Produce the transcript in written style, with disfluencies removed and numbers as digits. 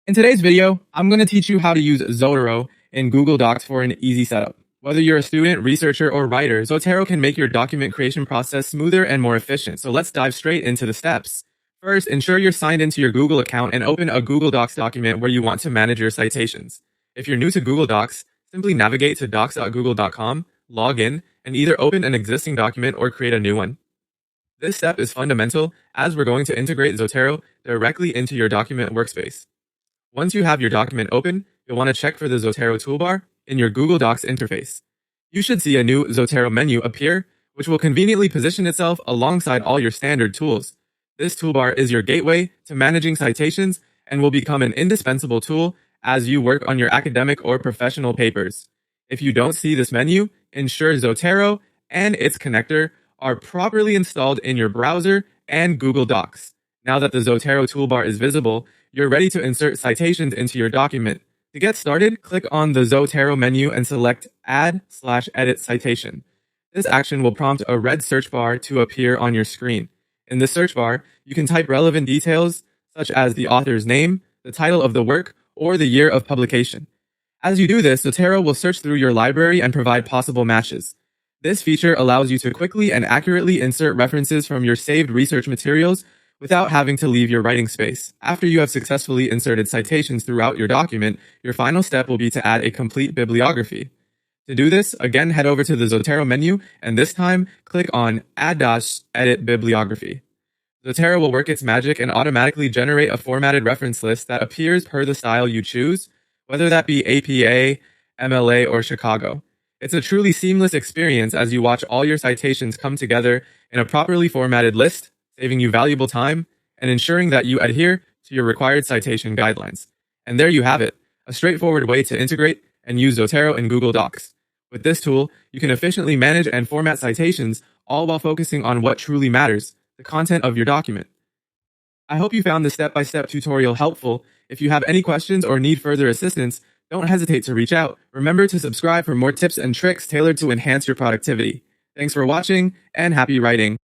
In today's video, I'm going to teach you how to use Zotero in Google Docs for an easy setup. Whether you're a student, researcher, or writer, Zotero can make your document creation process smoother and more efficient. So let's dive straight into the steps. First, ensure you're signed into your Google account and open a Google Docs document where you want to manage your citations. If you're new to Google Docs, simply navigate to docs.google.com, log in, and either open an existing document or create a new one. This step is fundamental as we're going to integrate Zotero directly into your document workspace. Once you have your document open, you'll want to check for the Zotero toolbar in your Google Docs interface. You should see a new Zotero menu appear, which will conveniently position itself alongside all your standard tools. This toolbar is your gateway to managing citations and will become an indispensable tool as you work on your academic or professional papers. If you don't see this menu, ensure Zotero and its connector are properly installed in your browser and Google Docs. Now that the Zotero toolbar is visible, you're ready to insert citations into your document. To get started, click on the Zotero menu and select Add/Edit Citation. This action will prompt a red search bar to appear on your screen. In the search bar, you can type relevant details such as the author's name, the title of the work, or the year of publication. As you do this, Zotero will search through your library and provide possible matches. This feature allows you to quickly and accurately insert references from your saved research materials without having to leave your writing space. After you have successfully inserted citations throughout your document, your final step will be to add a complete bibliography. To do this, again head over to the Zotero menu, and this time click on Add/Edit Bibliography. Zotero will work its magic and automatically generate a formatted reference list that appears per the style you choose, whether that be APA, MLA, or Chicago. It's a truly seamless experience as you watch all your citations come together in a properly formatted list, saving you valuable time and ensuring that you adhere to your required citation guidelines. And there you have it, a straightforward way to integrate and use Zotero in Google Docs. With this tool, you can efficiently manage and format citations, all while focusing on what truly matters, the content of your document. I hope you found this step-by-step tutorial helpful. If you have any questions or need further assistance, don't hesitate to reach out. Remember to subscribe for more tips and tricks tailored to enhance your productivity. Thanks for watching, and happy writing.